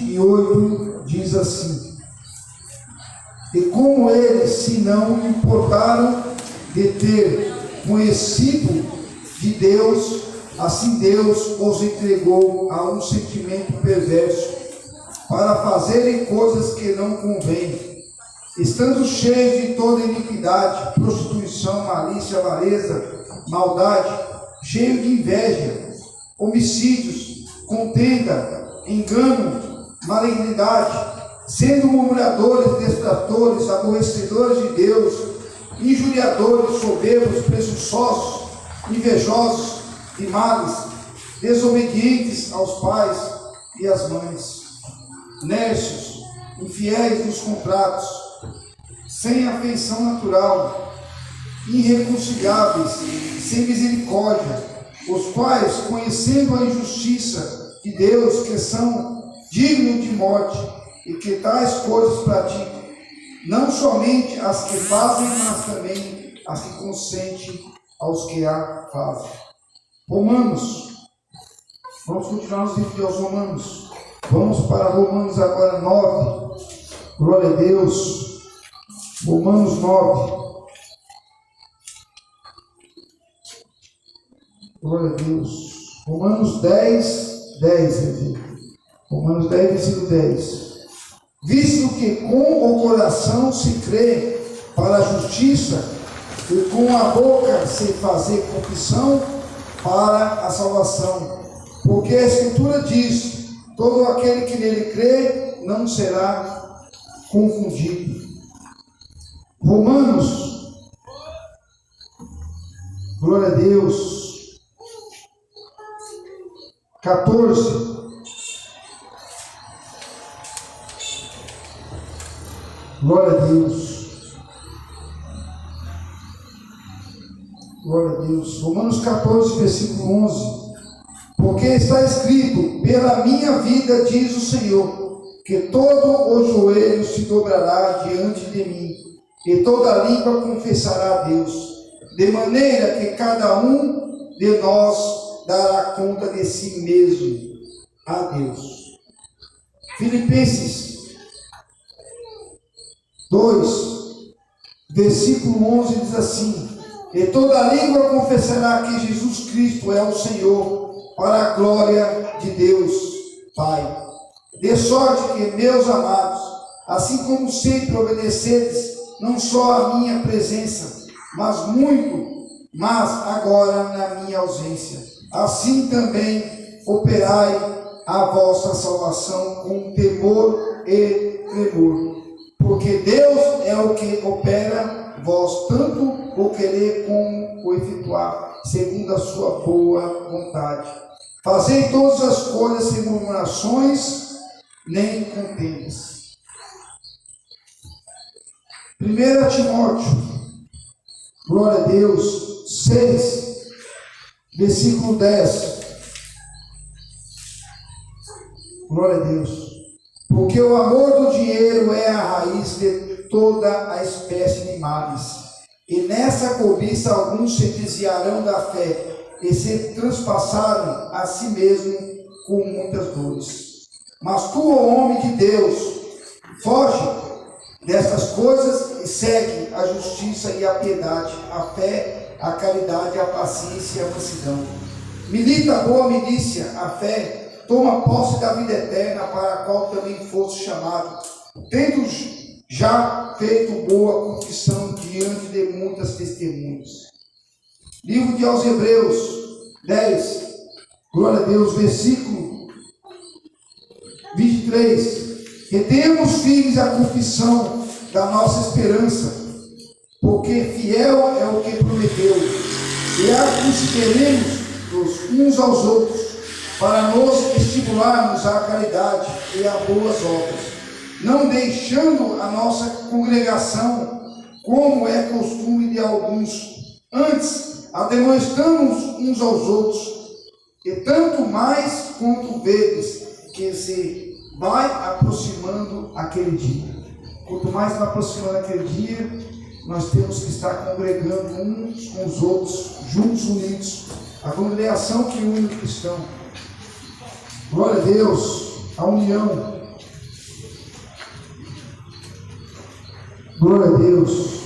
28 diz assim: e como eles se não importaram de ter conhecido de Deus, assim Deus os entregou a um sentimento perverso para fazerem coisas que não convêm, estando cheios de toda iniquidade, prostituição, malícia, avareza, maldade, cheio de inveja, homicídios, contenda, engano, malignidade, sendo murmuradores, detratores, aborrecedores de Deus, injuriadores, soberbos, presunçosos, invejosos e males, desobedientes aos pais e às mães, nércios, infiéis nos contratos, sem afeição natural, irreconciliáveis, sem misericórdia, os quais, conhecendo a injustiça de Deus, que são dignos de morte, e que tais coisas praticam, não somente as que fazem, mas também as que consentem aos que a fazem. Romanos, vamos continuar nos livros aos Romanos, vamos para Romanos agora 9, glória a Deus, Romanos 9, glória a Deus, Romanos 10, 10, Romanos 10, versículo 10. Visto que com o coração se crê para a justiça, e com a boca se fazer confissão para a salvação. Porque a Escritura diz: todo aquele que nele crê não será confundido. Romanos, glória a Deus, 14. Glória a Deus. Glória a Deus. Romanos 14, versículo 11. Porque está escrito: pela minha vida, diz o Senhor, que todo o joelho se dobrará diante de mim, e toda língua confessará a Deus, de maneira que cada um de nós dará conta de si mesmo a Deus. Filipenses 2, versículo 11 diz assim: e toda língua confessará que Jesus Cristo é o Senhor, para a glória de Deus Pai. De sorte que, meus amados, assim como sempre obedecedes, não só a minha presença, mas agora na minha ausência, assim também operai a vossa salvação com temor e tremor. Porque Deus é o que opera vós tanto o querer como o efetuar, segundo a sua boa vontade. Fazei todas as coisas sem murmurações nem contendas. 1 Timóteo, glória a Deus, 6, versículo 10. Glória a Deus. Porque o amor do dinheiro é a raiz de toda a espécie de males. E nessa cobiça alguns se desviarão da fé e se transpassaram a si mesmo com muitas dores. Mas tu, ó homem de Deus, foge destas coisas e segue a justiça e a piedade, a fé, a caridade, a paciência e a mansidão. Milita a boa milícia, a fé. Toma posse da vida eterna, para a qual também fosse chamado, tendo já feito boa confissão diante de muitas testemunhas. Livro de aos Hebreus 10, glória a Deus, versículo 23. Retemos firmes a confissão da nossa esperança, porque fiel é o que prometeu, e aconselhemos uns aos outros, para nos estimularmos à caridade e a boas obras, não deixando a nossa congregação, como é costume de alguns, antes ademoestamos uns aos outros, e tanto mais quanto vedes que se vai aproximando aquele dia. Quanto mais vai aproximando aquele dia, nós temos que estar congregando uns com os outros, juntos, unidos, a congregação que une o cristão. Glória a Deus, a união. Glória a Deus.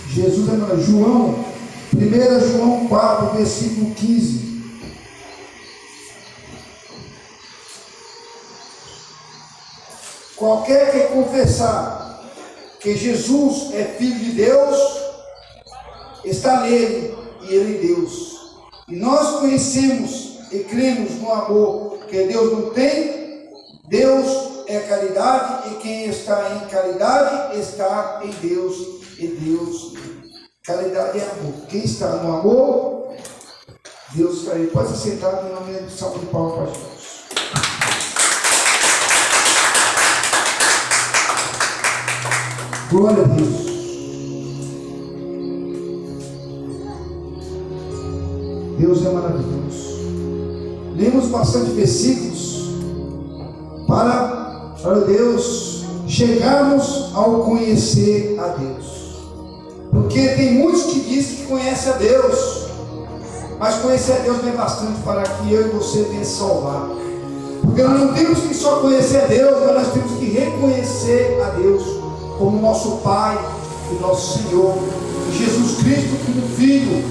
Jesus é João, 1 João 4, versículo 15. Qualquer que confessar que Jesus é Filho de Deus, está nele e ele em Deus. E nós conhecemos e cremos no amor que Deus não tem. Deus é caridade, e quem está em caridade está em Deus, e Deus, caridade é amor. Quem está no amor, Deus está aí. Pode se sentar em nome de salve de palmas para Jesus. Glória a Deus. Deus é maravilhoso. Lemos bastante versículos para, Deus, chegarmos ao conhecer a Deus. Porque tem muitos que dizem que conhecem a Deus, mas conhecer a Deus não é bastante para que eu e você venha salvar. Porque nós não temos que só conhecer a Deus, mas nós temos que reconhecer a Deus como nosso Pai e nosso Senhor, e Jesus Cristo como Filho,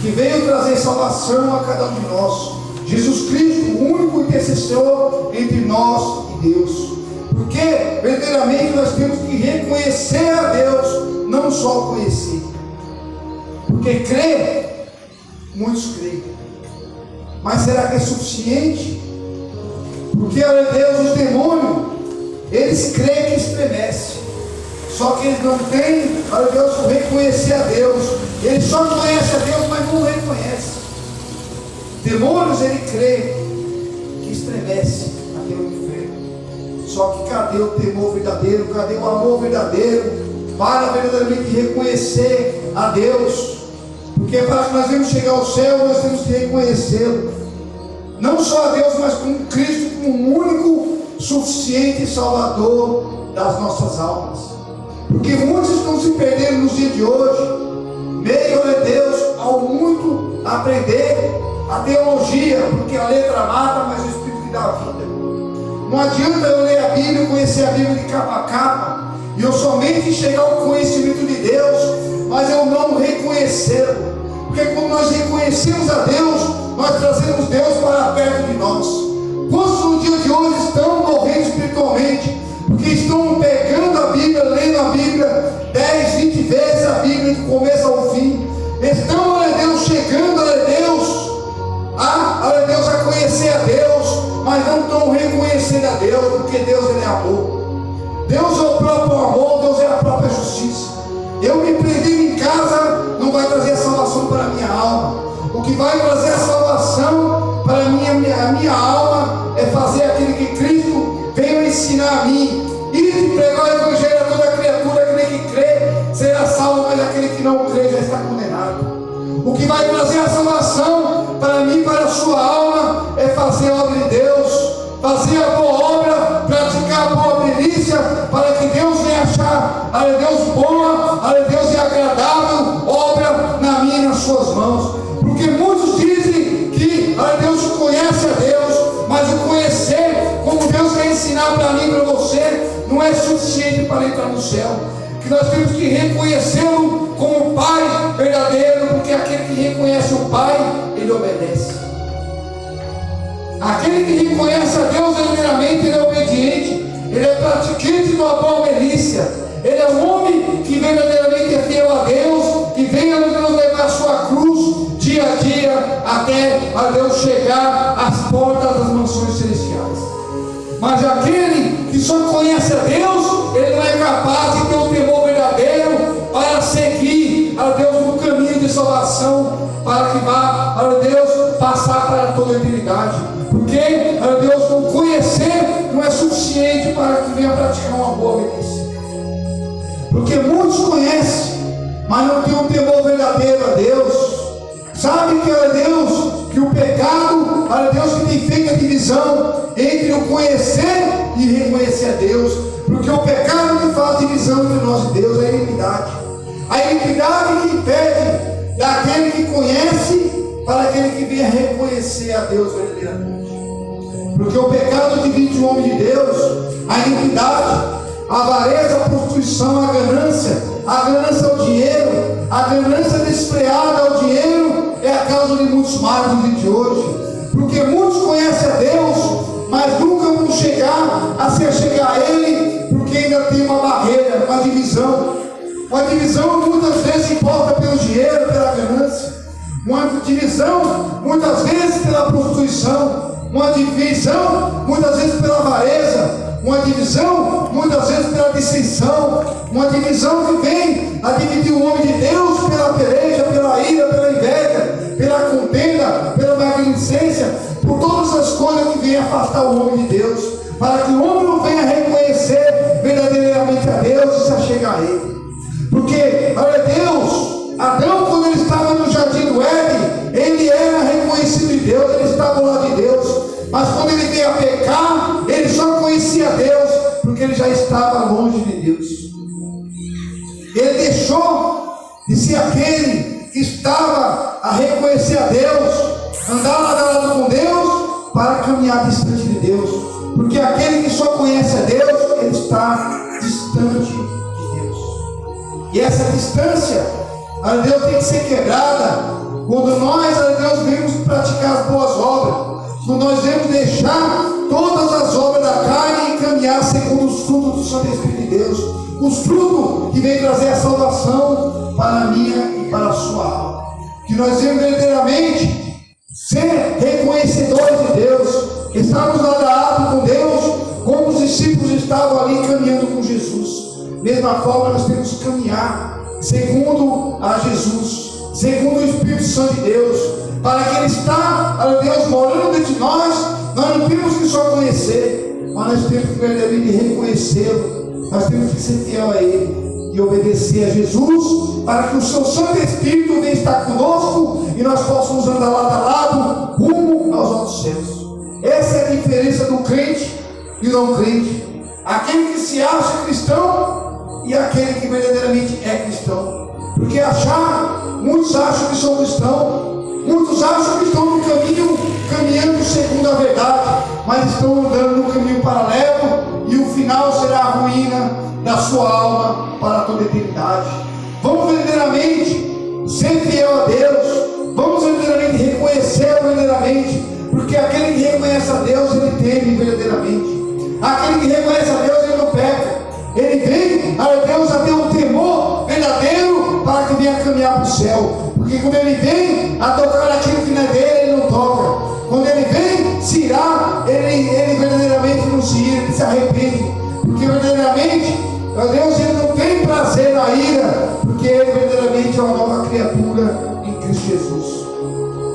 que veio trazer salvação a cada um de nós. Jesus Cristo, o único intercessor entre nós e Deus. Porque verdadeiramente nós temos que reconhecer a Deus, não só conhecer. Porque crer, muitos creem, mas será que é suficiente? Porque, olha Deus, os demônios, eles creem que estremecem. Só que eles não têm, olha Deus, reconhecer a Deus. Eles só conhecem a Deus, mas não reconhecem. Demônios, ele crê que estremece até o inferno. Só que cadê o temor verdadeiro? Cadê o amor verdadeiro? Para verdadeiramente reconhecer a Deus. Porque para que nós venhamos chegar ao céu, nós temos que reconhecê-lo. Não só a Deus, mas como Cristo, como o único suficiente Salvador das nossas almas. Porque muitos estão se perdendo nos dias de hoje, meio a Deus, ao muito aprender a teologia, porque a letra mata, mas o Espírito lhe dá a vida. Não adianta eu ler a Bíblia, conhecer a Bíblia de capa a capa, e eu somente chegar ao conhecimento de Deus, mas eu não reconhecê-lo. Porque quando nós reconhecemos a Deus, nós trazemos Deus para perto de nós. Quantos no dia de hoje estão morrendo espiritualmente? Porque estão pegando a Bíblia, lendo a Bíblia 10, 20 vezes a Bíblia, do começo ao fim. Estão, olha Deus, chegando, olha Deus, a conhecer a Deus, mas não estão reconhecendo a Deus, porque Deus, ele é amor. Deus é o próprio amor, Deus é a própria justiça. Eu me prender em casa não vai trazer a salvação para a minha alma. O que vai trazer a salvação para a minha alma é fazer aquilo que Cristo veio ensinar a mim. E pregar o Evangelho a toda criatura, aquele que crê será salvo, mas aquele que não crê já está condenado. O que vai trazer a salvação para mim e para a sua alma é fazer a obra de Deus, fazer a boa obra, praticar a boa milícia, para que Deus venha achar, olha Deus, boa, olha Deus, e agradável obra na minha e nas suas mãos. Porque muitos dizem que, olha Deus, conhece a Deus, mas o conhecer, como Deus quer ensinar para mim e para você, não é suficiente para entrar no céu. Que nós temos que reconhecê-lo como Pai verdadeiro, porque aquele que reconhece o Pai, ele obedece. Aquele que reconhece a Deus verdadeiramente, ele é obediente, ele é praticante de uma boa milícia, ele é um homem que verdadeiramente é fiel a Deus, e vem a Deus levar a sua cruz dia a dia, até a Deus chegar às portas das mansões celestiais. Mas aquele que só conhece a Deus, ele não é capaz de ter um temor verdadeiro para seguir a Deus no caminho de salvação, para que vá, a Deus, passar para toda a eternidade. Porque, a Deus, não conhecer não é suficiente para que venha praticar uma boa milícia. Porque muitos conhecem, mas não tem um temor verdadeiro a Deus. Sabe que, olha Deus, que o pecado, olha Deus, que tem feito a divisão entre o conhecer e reconhecer a Deus. Porque o pecado que faz divisão entre nós e Deus é a iniquidade. A iniquidade que impede daquele que conhece para aquele que venha reconhecer a Deus verdadeiramente. Porque o pecado divide o homem de Deus, a iniquidade, a avareza, a prostituição, a ganância ao dinheiro, a ganância desfreada ao dinheiro é a causa de muitos males no dia de hoje. Porque muitos conhecem a Deus, mas nunca vão chegar a se achegar a Ele, porque ainda tem uma barreira, uma divisão. Uma divisão muitas vezes imposta pelo dinheiro, pela ganância. Uma divisão muitas vezes pela prostituição. Uma divisão muitas vezes pela avareza. Uma divisão muitas vezes pela dissensão. Uma divisão que vem a dividir o homem de Deus pela peleja, pela ira, pela inveja, pela contenda, pela magnificência, por todas as coisas que vêm afastar o homem de Deus, para que o homem não venha reconhecer verdadeiramente a Deus e se achegar a Ele. Porque, olha Deus, Adão, quando ele estava no jardim do Éden, ele era reconhecido de Deus, ele estava ao lado de Deus. Mas quando ele veio a pecar, ele só conhecia Deus, porque ele já estava longe de Deus. Ele deixou de ser aquele que estava a reconhecer a Deus, andar lado a lado com Deus, para caminhar distante de Deus. Porque aquele que só conhece a Deus, ele está distante de Deus. E essa distância, a Deus, tem que ser quebrada quando nós, a Deus, vemos praticar as boas obras. Quando nós devemos deixar todas as obras da carne e caminhar segundo os frutos do Santo Espírito de Deus. Os frutos que vêm trazer a salvação para a minha e para a sua alma. Que nós devemos verdadeiramente ser reconhecedores de Deus. Estarmos lado a lado com Deus, como os discípulos estavam ali caminhando com Jesus. Mesma forma nós temos que caminhar segundo a Jesus, segundo o Espírito Santo de Deus, para que Ele está, ó Deus, morando dentro de nós. Nós não temos que só conhecer, mas nós temos que verdadeiramente reconhecê-lo. Nós temos que ser fiel a Ele e obedecer a Jesus, para que o seu Santo Espírito venha estar conosco e nós possamos andar lado a lado, rumo aos altos céus. Essa é a diferença do crente e do não crente. Aquele que se acha cristão e aquele que verdadeiramente é cristão. Porque muitos acham que são cristãos. Muitos acham que estão no caminho, caminhando segundo a verdade, mas estão andando no caminho paralelo, e o final será a ruína da sua alma para toda a eternidade. Vamos verdadeiramente ser fiel a Deus, vamos verdadeiramente reconhecer verdadeiramente, porque aquele que reconhece a Deus, ele teme verdadeiramente. Aquele que reconhece a Deus, ele não peca. Ele vem a Deus a ter um temor verdadeiro para que venha caminhar para o céu. Porque quando ele vem a tocar naquilo que não é dele, ele não toca. Quando ele vem se irar, ele verdadeiramente não se ira, ele se arrepende. Porque verdadeiramente, Deus, ele não tem prazer na ira, porque ele verdadeiramente é uma nova criatura em Cristo Jesus.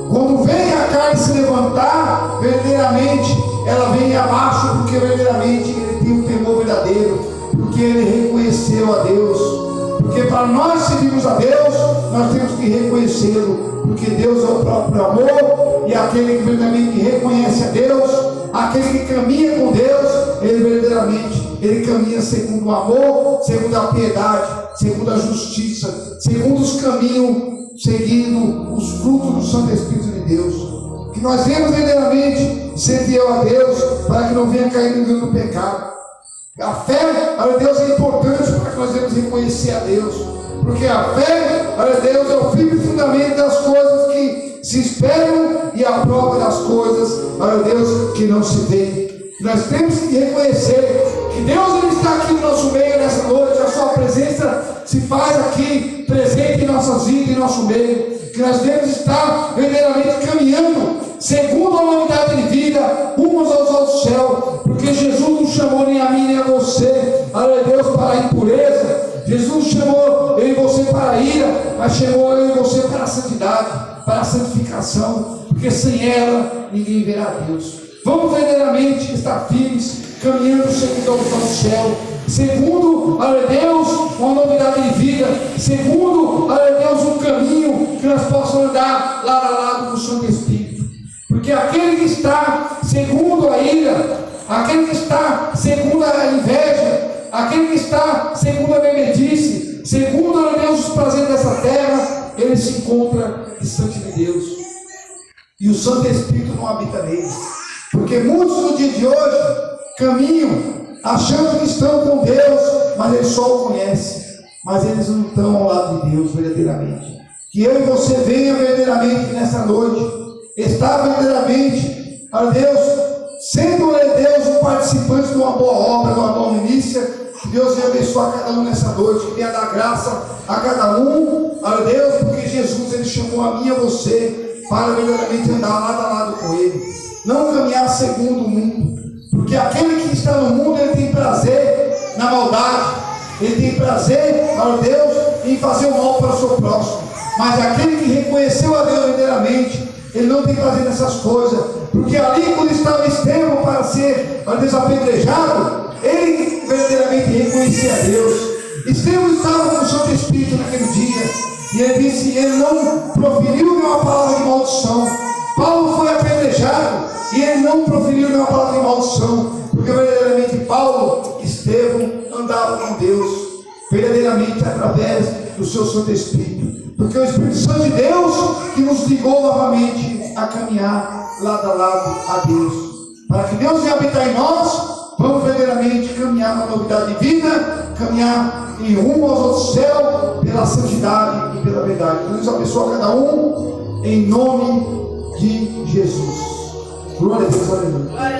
Quando vem a carne se levantar, verdadeiramente ela vem abaixo, porque verdadeiramente ele tem um temor verdadeiro, porque ele reconheceu a Deus. Porque para nós servirmos a Deus, nós temos que reconhecê-lo, porque Deus é o próprio amor, e aquele que verdadeiramente reconhece a Deus, aquele que caminha com Deus, ele verdadeiramente, ele caminha segundo o amor, segundo a piedade, segundo a justiça, segundo os caminhos, seguindo os frutos do Santo Espírito de Deus. Que nós venhamos verdadeiramente ser fiel a Deus, para que não venha cair no engano do pecado. A fé, olha Deus, é importante para que nós devemos reconhecer a Deus, porque a fé, olha Deus, é o firme fundamento das coisas que se esperam e a prova das coisas, olha Deus, que não se vê. Nós temos que reconhecer que Deus, ele está aqui no nosso meio nessa noite. A sua presença se faz aqui presente em nossas vidas, em nosso meio. Que nós devemos estar verdadeiramente caminhando segundo a novidade de vida, uns aos altos céus, porque Jesus não chamou nem a mim nem a você, olha Deus, para a impureza. Jesus chamou eu e você para a ira, mas chamou eu e você para a santidade, para a santificação, porque sem ela ninguém verá Deus. Vamos verdadeiramente estar firmes, caminhando segundo aos altos céus, segundo, olha Deus, uma novidade de vida, segundo, olha Deus, um caminho que nós possamos andar lado a lado com o Santo Espírito. Porque aquele que está segundo a ira, aquele que está segundo a inveja, aquele que está segundo a bebedice, segundo, olha Deus, os prazeres dessa terra, ele se encontra distante de Deus. E o Santo Espírito não habita nele. Porque muitos no dia de hoje caminham achando que estão com Deus, mas eles só o conhecem, mas eles não estão ao lado de Deus verdadeiramente. Que eu e você venha verdadeiramente nessa noite, estar verdadeiramente, a Deus, sendo Deus um participante de uma boa obra, de uma boa milícia. Que Deus venha abençoar cada um nessa noite, que venha dar graça a cada um, a Deus, porque Jesus ele chamou a mim e a você para verdadeiramente andar lado a lado com Ele, não caminhar segundo o mundo, porque aquele que está no mundo ele tem prazer na maldade, ele tem prazer, a Deus, em fazer o mal para o seu próximo, mas aquele que reconheceu a Deus verdadeiramente, ele não tem prazer nessas coisas, porque ali quando estava Estevão para ser, a Deus, apedrejado, ele verdadeiramente reconhecia a Deus. Estevão estava com o Santo Espírito naquele dia, e ele disse, ele não proferiu nenhuma palavra de maldição. Paulo foi apedrejado, e ele não proferiu nenhuma palavra de maldição, porque verdadeiramente Paulo, Estevão, andava com Deus, verdadeiramente através do seu Santo Espírito, porque o Espírito Santo de Deus que nos ligou novamente a caminhar lado a lado a Deus, para que Deus venha habitar em nós. Vamos verdadeiramente caminhar na novidade de vida, caminhar em rumo aos outros céus, pela santidade e pela verdade. Deus abençoe cada um, em nome de Jesus. Glória a Deus, aleluia.